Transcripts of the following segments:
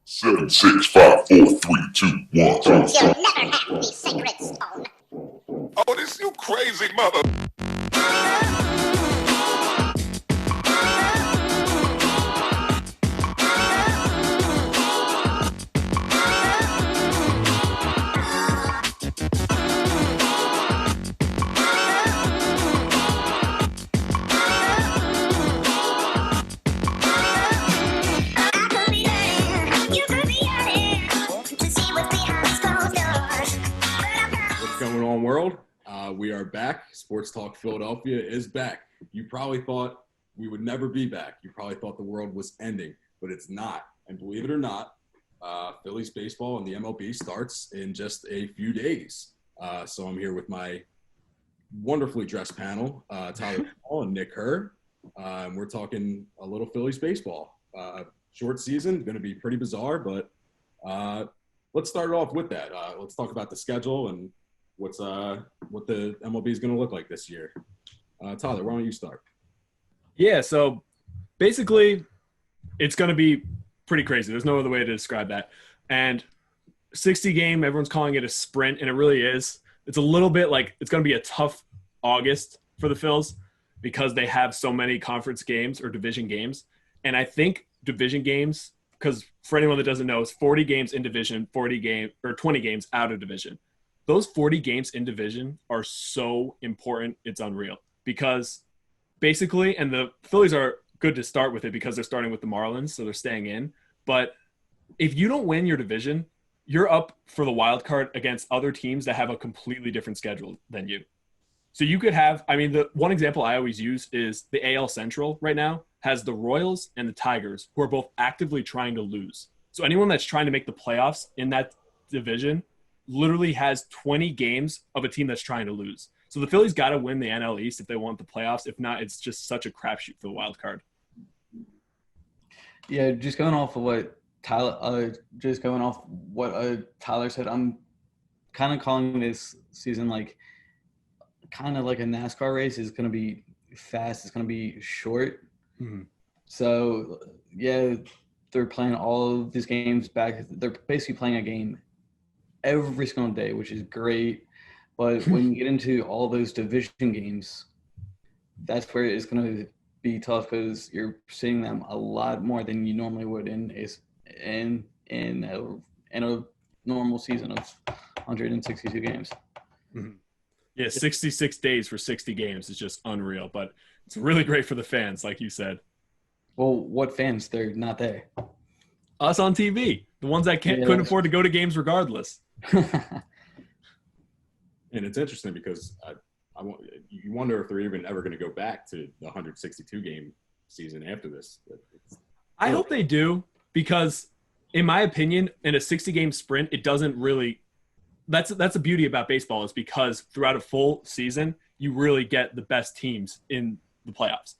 Seven, six, five, four, three, two, one. You'll never have the sacred stone. Oh, this you crazy mother. World. We are back. Sports Talk Philadelphia is back. You probably thought we would never be back. You probably thought the world was ending, but it's not. And believe it or not, Phillies baseball and the MLB starts in just a few days. So I'm here with my wonderfully dressed panel, Tyler Paul and Nick KERR. We're talking a little Phillies baseball. Short season, going to be pretty bizarre, but let's start it off with that. Let's talk about the schedule and what the MLB is going to look like this year. Tyler, why don't you start? Yeah, so basically it's going to be pretty crazy. There's no other way to describe that. And 60 game, everyone's calling it a sprint, and it really is. It's a little bit like it's going to be a tough August for the Phils because they have so many conference games or division games. And I think division games, because for anyone that doesn't know, it's 40 games in division, 20 games out of division. Those 40 games in division are so important, it's unreal. Because basically, and the Phillies are good to start with it because they're starting with the Marlins, so they're staying in. But if you don't win your division, you're up for the wild card against other teams that have a completely different schedule than you. So you could have, the one example I always use is the AL Central right now has the Royals and the Tigers, who are both actively trying to lose. So anyone that's trying to make the playoffs in that division literally has 20 games of a team that's trying to lose. So the Phillies got to win the NL East if they want the playoffs. If not, it's just such a crapshoot for the wild card. Yeah, just going off of what Tyler said, I'm kind of calling this season kind of like a NASCAR race. It's going to be fast. It's going to be short. Mm-hmm. So yeah, they're playing all of these games back. They're basically playing a game every single day, which is great. But when you get into all those division games, that's where it's going to be tough because you're seeing them a lot more than you normally would in a normal season of 162 games. Mm-hmm. Yeah, 66 days for 60 games is just unreal, but it's really great for the fans, like you said. Well, what fans? They're not there. Us on TV, the ones that couldn't afford to go to games regardless. And it's interesting because you wonder if they're even ever going to go back to the 162 game season after this. I hope they do because, in my opinion, in a 60 game sprint, it doesn't really. That's the beauty about baseball is because throughout a full season, you really get the best teams in the playoffs.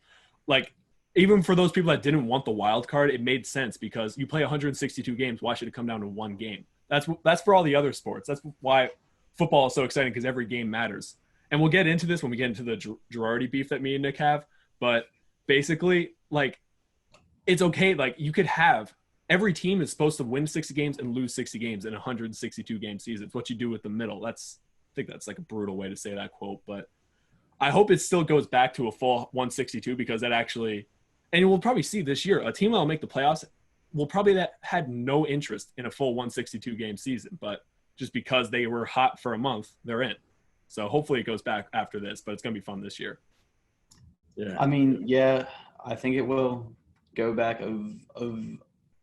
Like even for those people that didn't want the wild card, it made sense because you play 162 games. Why should it come down to one game? That's for all the other sports. That's why football is so exciting because every game matters. And we'll get into this when we get into the Girardi beef that me and Nick have. But basically, it's okay. You could have every team is supposed to win 60 games and lose 60 games in a 162 game season. It's what you do with the middle. I think that's like a brutal way to say that quote, but I hope it still goes back to a full 162 because that actually, and we'll probably see this year, a team that will make the playoffs will probably that had no interest in a full 162 game season, but just because they were hot for a month, they're in. So hopefully it goes back after this, but it's going to be fun this year. Yeah. I think it will go back of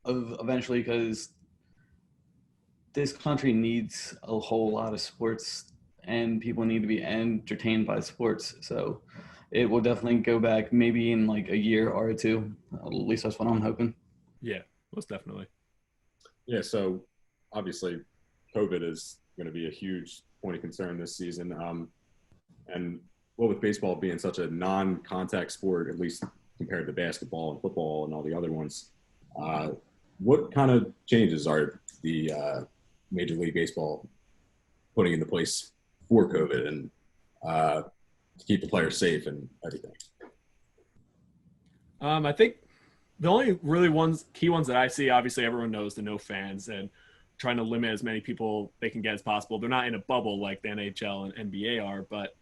eventually because this country needs a whole lot of sports and people need to be entertained by sports. So it will definitely go back maybe in a year or two. At least that's what I'm hoping. Yeah, most definitely. Yeah, so obviously COVID is going to be a huge point of concern this season. And with baseball being such a non-contact sport, at least compared to basketball and football and all the other ones, what kind of changes are the Major League Baseball putting into place for COVID and to keep the players safe and everything? I think the only really key ones that I see, obviously everyone knows the no fans and trying to limit as many people they can get as possible. They're not in a bubble like the NHL and NBA are, but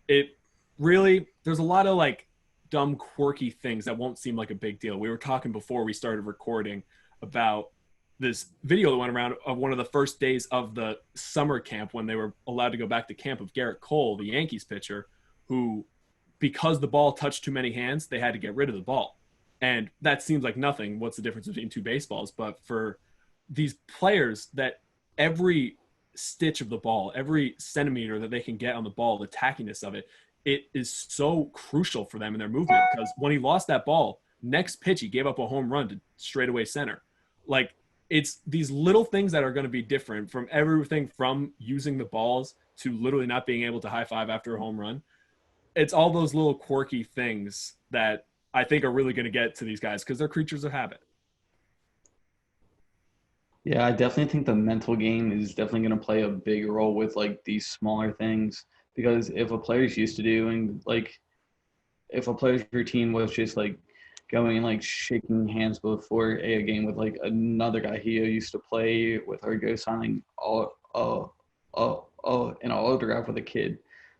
it really, there's a lot of like dumb, quirky things that won't seem like a big deal. We were talking before we started recording about this video that went around of one of the first days of the summer camp when they were allowed to go back to camp of Garrett Cole, the Yankees pitcher, who, because the ball touched too many hands, they had to get rid of the ball. And that seems like nothing. What's the difference between two baseballs? But for these players, that every stitch of the ball, every centimeter that they can get on the ball, the tackiness of it, it is so crucial for them in their movement. Because when he lost that ball, next pitch, he gave up a home run to straightaway center. Like, it's these little things that are going to be different, from everything from using the balls to literally not being able to high five after a home run. It's all those little quirky things that I think are really going to get to these guys because they're creatures of habit. Yeah, I definitely think the mental game is definitely going to play a big role with like these smaller things, because if a player's used to doing like, if a player's routine was just like going and like shaking hands before a game with like another guy he used to play with, or go signing an autograph with a kid,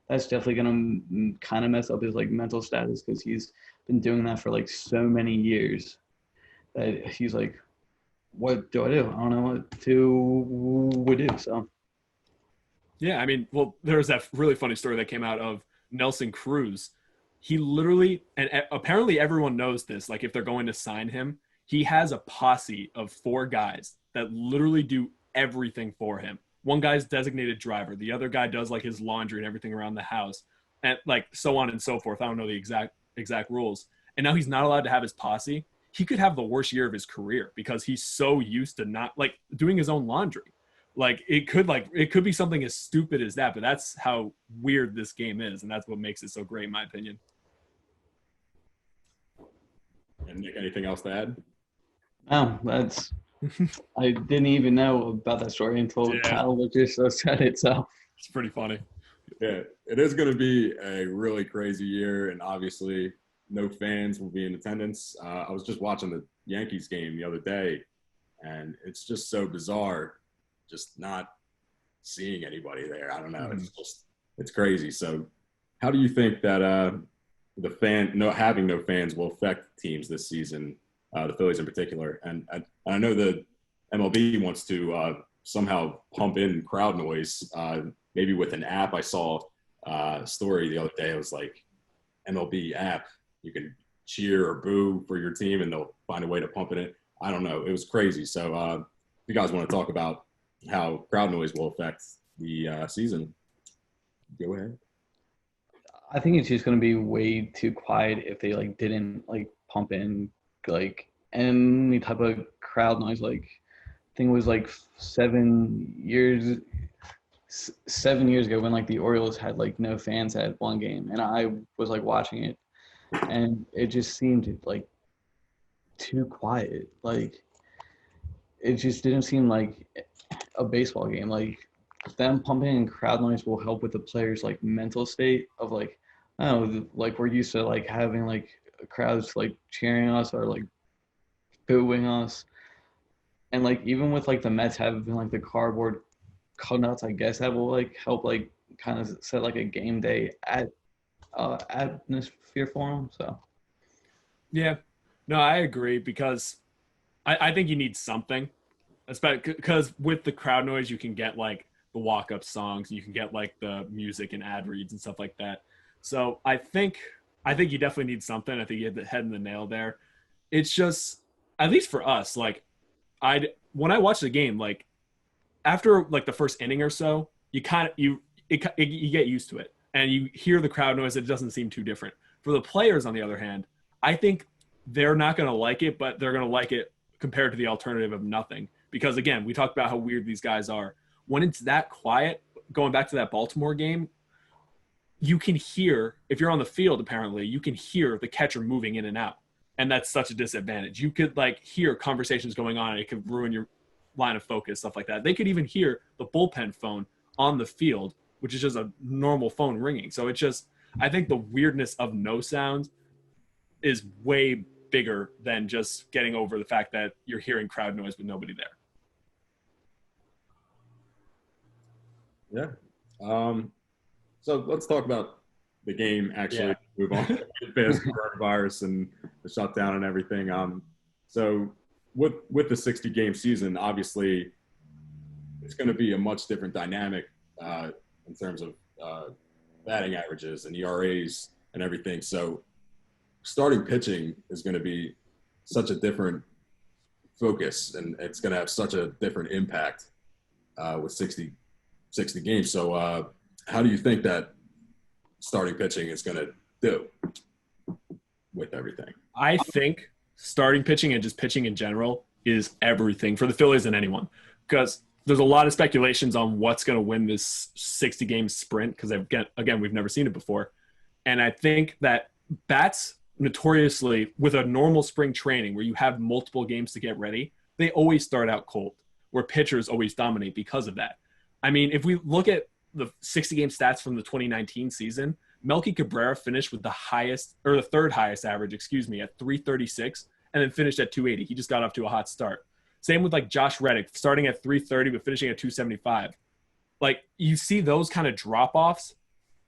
that's definitely going to kind of mess up his like mental status, because he's been doing that for like so many years that he's like, what do I do? I don't know what to do. So Yeah, I mean, well, there was that really funny story that came out of Nelson Cruz. He literally, and apparently everyone knows this, like if they're going to sign him, he has a posse of 4 guys that literally do everything for him. One guy's designated driver. The other guy does like his laundry and everything around the house, and like so on and so forth. I don't know the exact rules. And now he's not allowed to have his posse. He could have the worst year of his career because he's so used to not like doing his own laundry. Like it could be something as stupid as that, but that's how weird this game is, and that's what makes it so great, in my opinion. And Nick, anything else to add? that's I didn't even know about that story until Kyle just said it. So It's pretty funny. Yeah, it is going to be a really crazy year, and obviously no fans will be in attendance. I was just watching the Yankees game the other day, and it's just so bizarre just not seeing anybody there. I don't know. It's crazy. So how do you think that having no fans will affect teams this season, the Phillies in particular? And I know the MLB wants to somehow pump in crowd noise, maybe with an app. I saw a story the other day. It was like MLB app. You can cheer or boo for your team, and they'll find a way to pump it in. I don't know. It was crazy. So if you guys want to talk about how crowd noise will affect the season, go ahead. I think it's just going to be way too quiet if they like didn't like pump in like any type of crowd noise. Like I think it was like 7 years ago when like the Orioles had like no fans at one game, and I was like watching it, and it just seemed like too quiet. Like it just didn't seem like a baseball game. Like them pumping in crowd noise will help with the players' like mental state of like, oh, like we're used to like having like crowds like cheering us or like booing us, and like even with like the Mets having like the cardboard cutouts, I guess that will like help like kind of set like a game day atmosphere for them. So Yeah, no, I agree, because I think you need something, especially because with the crowd noise, you can get like the walk-up songs, you can get like the music and ad reads and stuff like that. So I think you definitely need something. I think you hit the head in the nail there. It's just, at least for us, like when I watch the game, like after like the first inning or so, you get used to it, and you hear the crowd noise. It doesn't seem too different. For the players, on the other hand, I think they're not going to like it, but they're going to like it compared to the alternative of nothing. Because again, we talked about how weird these guys are. When it's that quiet, going back to that Baltimore game, you can hear, if you're on the field, apparently, you can hear the catcher moving in and out. And that's such a disadvantage. You could like hear conversations going on, and it could ruin your line of focus, stuff like that. They could even hear the bullpen phone on the field, which is just a normal phone ringing. So it's just, I think the weirdness of no sound is way bigger than just getting over the fact that you're hearing crowd noise with nobody there. Yeah. So let's talk about the game, actually. Move on to coronavirus and the shutdown and everything. So with the 60-game season, obviously it's going to be a much different dynamic in terms of batting averages and ERAs and everything. So starting pitching is going to be such a different focus, and it's going to have such a different impact with 60 games. So how do you think that starting pitching is going to do with everything? I think starting pitching and just pitching in general is everything for the Phillies and anyone, because there's a lot of speculations on what's going to win this 60-game sprint, because again, we've never seen it before. And I think that bats notoriously, with a normal spring training where you have multiple games to get ready, they always start out cold, where pitchers always dominate because of that. I mean, if we look at the 60-game stats from the 2019 season, Melky Cabrera finished with the third highest average, at 336, and then finished at 280. He just got off to a hot start. Same with like Josh Reddick, starting at 330 but finishing at 275. Like, you see those kind of drop-offs,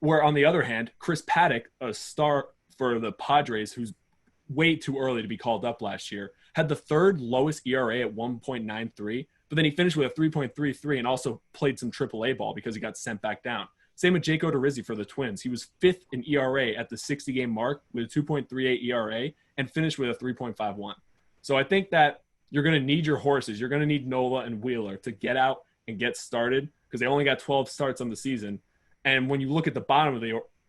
where on the other hand, Chris Paddock, a star for the Padres, who's way too early to be called up last year, had the third lowest ERA at 1.93, but then he finished with a 3.33 and also played some AAA ball because he got sent back down. Same with Jake Odorizzi for the Twins. He was fifth in ERA at the 60-game mark with a 2.38 ERA and finished with a 3.51. So I think that you're going to need your horses. You're going to need Nola and Wheeler to get out and get started, because they only got 12 starts on the season. And when you look at the bottom of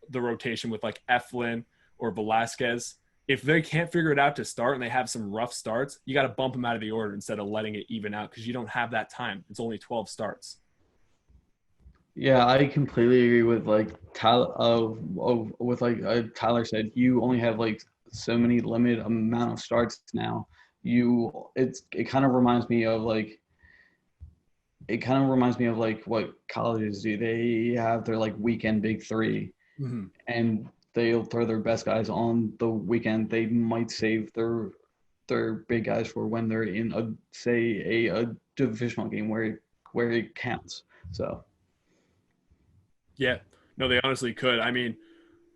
the rotation with like Eflin or Velasquez, if they can't figure it out to start and they have some rough starts, you got to bump them out of the order instead of letting it even out, because you don't have that time. It's only 12 starts. Yeah, I completely agree with like Tyler. Tyler said, you only have like so many limited amount of starts now. It kind of reminds me of like what colleges do. They have their like weekend big three, and they'll throw their best guys on the weekend. They might save their big guys for when they're in a divisional game where it counts. So. Yeah, no, they honestly could. I mean,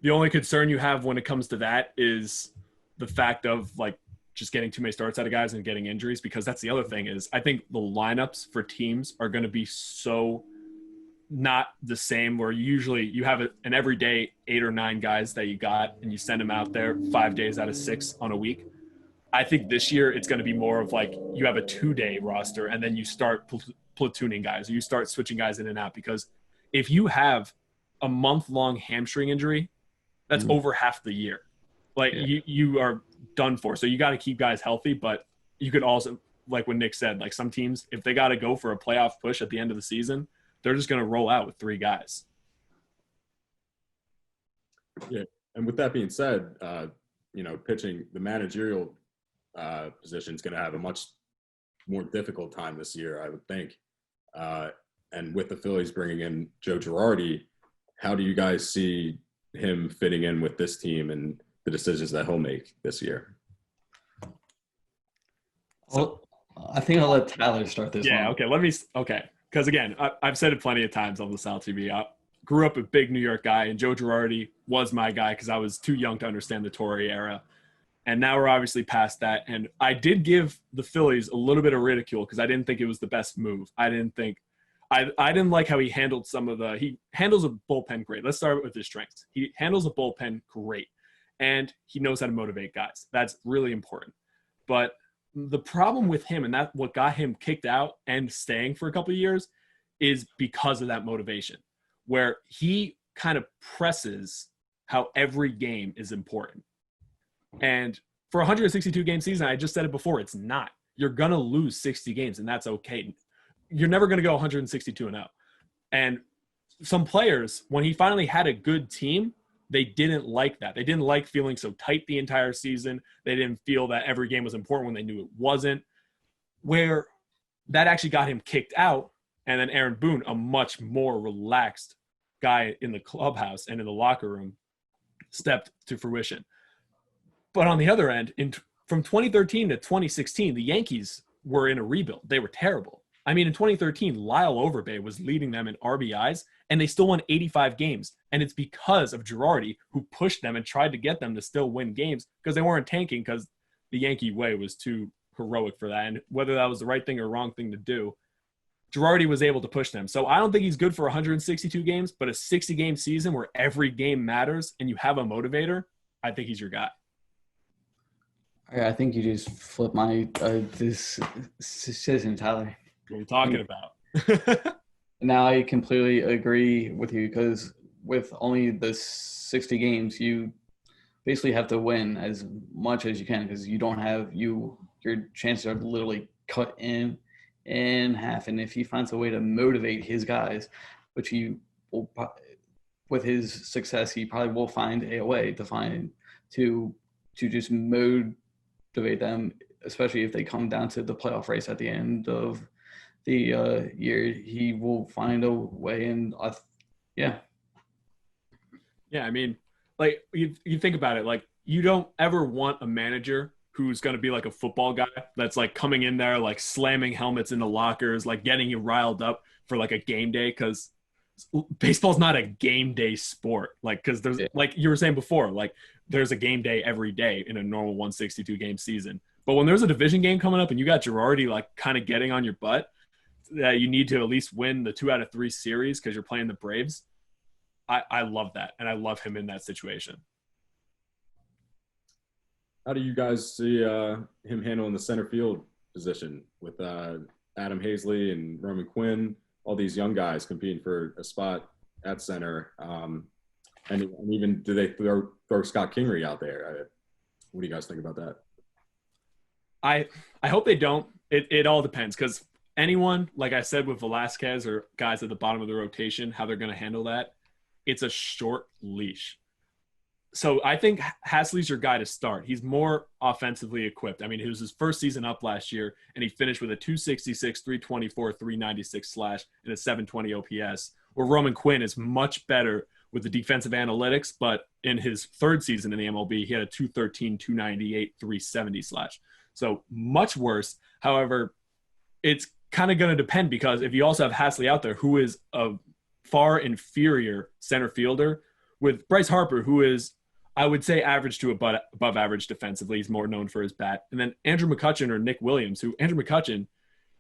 the only concern you have when it comes to that is the fact of like just getting too many starts out of guys and getting injuries, because that's the other thing is I think the lineups for teams are going to be so not the same, where usually you have an everyday 8 or 9 guys that you got and you send them out there 5 days out of 6 on a week. I think this year it's going to be more of like you have a 2-day roster and then you start platooning guys, or you start switching guys in and out, because if you have a month-long hamstring injury, that's over half the year. Like, you are done for. So you got to keep guys healthy, but you could also, like what Nick said, like some teams, if they got to go for a playoff push at the end of the season, they're just going to roll out with 3 guys. Yeah, and with that being said, pitching, the managerial position is going to have a much more difficult time this year, I would think. And with the Phillies bringing in Joe Girardi, how do you guys see him fitting in with this team and the decisions that he'll make this year? Well, I think I'll let Tyler start this one. Yeah, okay. Because again, I've said it plenty of times on the Sal TV. I grew up a big New York guy, and Joe Girardi was my guy because I was too young to understand the Torre era. And now we're obviously past that. And I did give the Phillies a little bit of ridicule because I didn't think it was the best move. I didn't like how he handled he handles a bullpen great. Let's start with his strengths. He handles a bullpen great, and he knows how to motivate guys. That's really important. But the problem with him, and that's what got him kicked out and staying for a couple of years, is because of that motivation, where he kind of presses how every game is important. And for a 162-game season, I just said it before, it's not. You're going to lose 60 games, and that's okay. You're never going to go 162-0. And some players, when he finally had a good team, they didn't like that. They didn't like feeling so tight the entire season. They didn't feel that every game was important when they knew it wasn't, where that actually got him kicked out. And then Aaron Boone, a much more relaxed guy in the clubhouse and in the locker room, stepped to fruition. But on the other end, from 2013 to 2016, the Yankees were in a rebuild. They were terrible. I mean, in 2013, Lyle Overbay was leading them in RBIs, and they still won 85 games. And it's because of Girardi, who pushed them and tried to get them to still win games because they weren't tanking because the Yankee way was too heroic for that. And whether that was the right thing or wrong thing to do, Girardi was able to push them. So I don't think he's good for 162 games, but a 60-game season where every game matters and you have a motivator, I think he's your guy. I think you just flipped my this decision, Tyler. What are you talking about? Now I completely agree with you because with only the 60 games, you basically have to win as much as you can because you don't have your chances are literally cut in half. And if he finds a way to motivate his guys, which he will, with his success, he probably will find a way to just motivate them, especially if they come down to the playoff race at the end of the year. He will find a way, and yeah. I mean, like you think about it, like you don't ever want a manager who's going to be like a football guy that's like coming in there, like slamming helmets into lockers, like getting you riled up for like a game day. Cause baseball's not a game day sport. Like, cause there's like you were saying before, like there's a game day every day in a normal 162 game season. But when there's a division game coming up and you got Girardi like kind of getting on your butt, that you need to at least win the 2 out of 3 series because you're playing the Braves. I love that. And I love him in that situation. How do you guys see him handling the center field position with Adam Hazley and Roman Quinn, all these young guys competing for a spot at center? And even do they throw Scott Kingery out there? What do you guys think about that? I hope they don't. It all depends because anyone, like I said with Velasquez or guys at the bottom of the rotation, how they're going to handle that, it's a short leash. So I think Hasley's your guy to start. He's more offensively equipped. I mean, it was his first season up last year, and he finished with a 266, 324, 396 slash, and a 720 OPS, where Roman Quinn is much better with the defensive analytics, but in his third season in the MLB, he had a 213, 298, 370 slash. So much worse. However, it's kind of going to depend because if you also have Hasley out there, who is a far inferior center fielder, with Bryce Harper, who is, I would say, average to above average defensively. He's more known for his bat. And then Andrew McCutchen or Nick Williams, who Andrew McCutchen,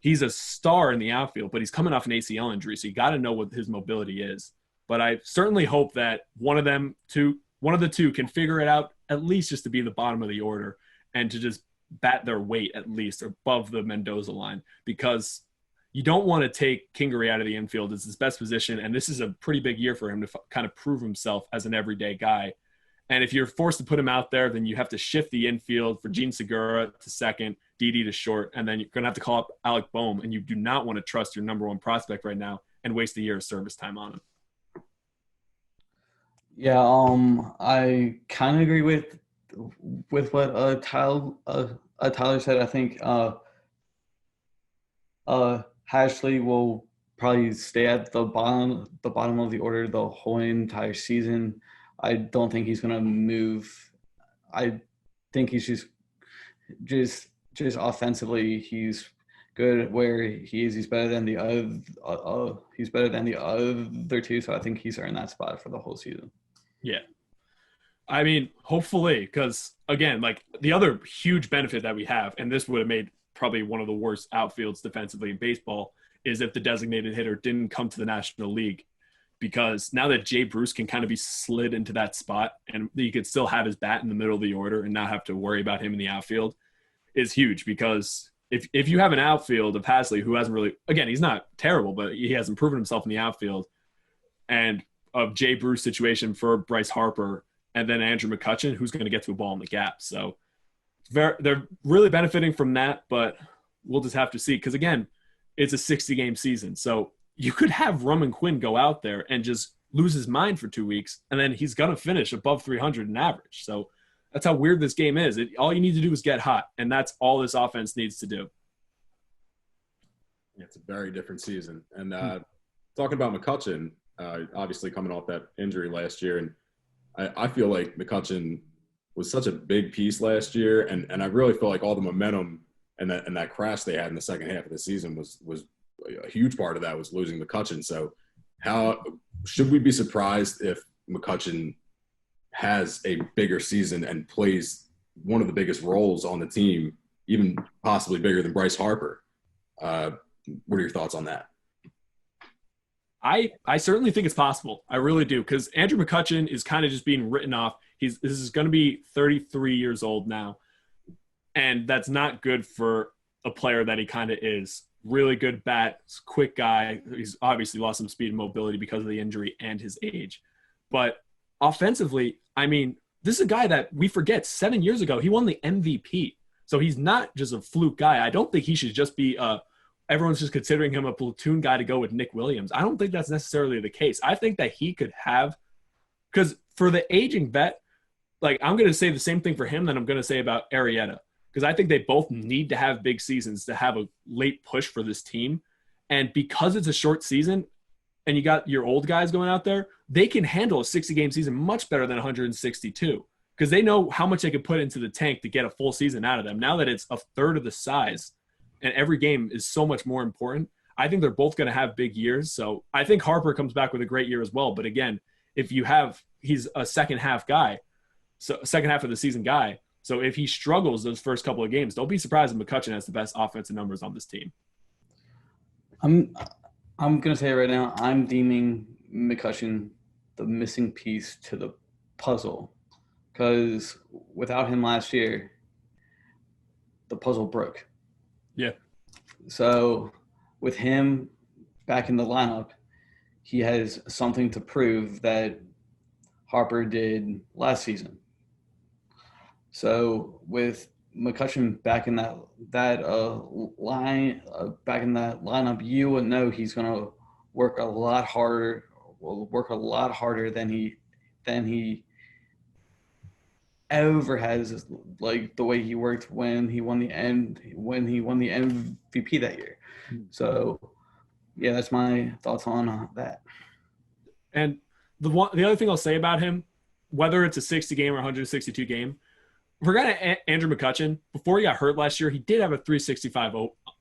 he's a star in the outfield, but he's coming off an ACL injury, so you got to know what his mobility is. But I certainly hope that one of the two can figure it out, at least just to be the bottom of the order and to just bat their weight at least above the Mendoza line, because you don't want to take Kingery out of the infield. It's his best position, and this is a pretty big year for him to kind of prove himself as an everyday guy. And if you're forced to put him out there, then you have to shift the infield for Gene Segura to second, Didi to short, and then you're going to have to call up Alec Boehm, and you do not want to trust your number one prospect right now and waste a year of service time on him. Yeah, I kind of agree with what Tyler said. I think Hashley will probably stay at the bottom of the order the whole entire season. I don't think he's gonna move. I think he's just offensively he's good where he is. He's better than the other. He's better than the other two. So I think he's earned that spot for the whole season. Yeah. I mean, hopefully, because again, like the other huge benefit that we have, and this would have made probably one of the worst outfields defensively in baseball, is if the designated hitter didn't come to the National League, because now that Jay Bruce can kind of be slid into that spot and you could still have his bat in the middle of the order and not have to worry about him in the outfield is huge. Because if you have an outfield of Hasley who hasn't really, again, he's not terrible, but he hasn't proven himself in the outfield, and of Jay Bruce situation for Bryce Harper, and then Andrew McCutchen, who's going to get to a ball in the gap. So they're really benefiting from that, but we'll just have to see. Because, again, it's a 60-game season. So you could have Roman Quinn go out there and just lose his mind for 2 weeks, and then he's going to finish above 300 in average. So that's how weird this game is. All you need to do is get hot, and that's all this offense needs to do. It's a very different season. And talking about McCutchen, obviously coming off that injury last year, and I feel like McCutchen was such a big piece last year, and I really feel like all the momentum and that crash they had in the second half of the season was a huge part of that was losing McCutchen. So how should we be surprised if McCutchen has a bigger season and plays one of the biggest roles on the team, even possibly bigger than Bryce Harper? What are your thoughts on that? I certainly think it's possible. I really do, because Andrew McCutchen is kind of just being written off. This is going to be 33 years old now, and that's not good for a player that he kind of is. Really good bat, quick guy. He's obviously lost some speed and mobility because of the injury and his age. But offensively, I mean, this is a guy that we forget 7 years ago, he won the MVP. So he's not just a fluke guy. I don't think he should just be everyone's just considering him a platoon guy to go with Nick Williams. I don't think that's necessarily the case. I think that he could have – because for the aging vet, like I'm going to say the same thing for him that I'm going to say about Arrieta, because I think they both need to have big seasons to have a late push for this team. And because it's a short season and you got your old guys going out there, they can handle a 60-game season much better than 162 because they know how much they can put into the tank to get a full season out of them. Now that it's a third of the size and every game is so much more important, I think they're both going to have big years. So I think Harper comes back with a great year as well. But again, if you have – he's a second half guy, so second half of the season guy. So if he struggles those first couple of games, don't be surprised if McCutchen has the best offensive numbers on this team. I'm going to say it right now, I'm deeming McCutchen the missing piece to the puzzle because without him last year, the puzzle broke. Yeah. So with him back in the lineup, he has something to prove that Harper did last season. So with McCutchen back in that lineup, you would know he's going to work a lot harder. Will work a lot harder than he ever has, like the way he worked when he won the MVP that year. So yeah, that's my thoughts on that. And the other thing I'll say about him, whether it's a 60 game or 162 game, forgot Andrew McCutchen. Before he got hurt last year, he did have a 365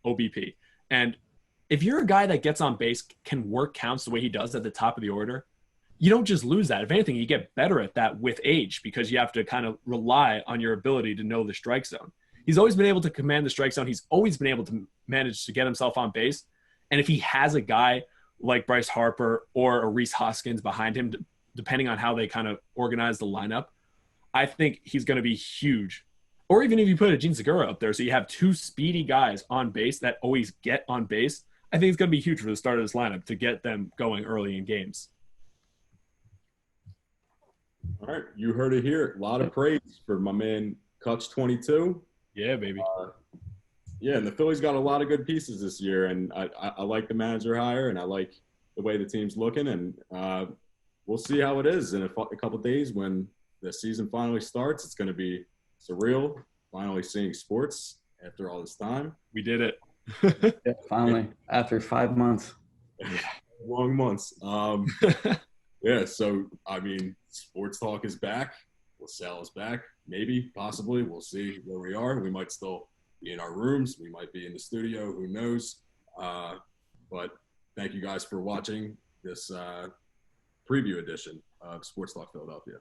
OBP. And if you're a guy that gets on base, can work counts the way he does at the top of the order, you don't just lose that. If anything, you get better at that with age because you have to kind of rely on your ability to know the strike zone. He's always been able to command the strike zone. He's always been able to manage to get himself on base. And if he has a guy like Bryce Harper or a Rhys Hoskins behind him, depending on how they kind of organize the lineup, I think he's going to be huge. Or even if you put a Gene Segura up there, so you have two speedy guys on base that always get on base, I think it's going to be huge for the start of this lineup to get them going early in games. All right, you heard it here. A lot of praise for my man Kutch 22. Yeah, baby. Yeah, and the Phillies got a lot of good pieces this year, and I like the manager hire, and I like the way the team's looking, and we'll see how it is in a couple of days when the season finally starts. It's going to be surreal, finally seeing sports after all this time. We did it. Yeah, finally, after 5 months. Long months. Yeah, so, I mean, Sports Talk is back. LaSalle is back. Maybe, possibly. We'll see where we are. We might still be in our rooms. We might be in the studio. Who knows? But thank you guys for watching this preview edition of Sports Talk Philadelphia.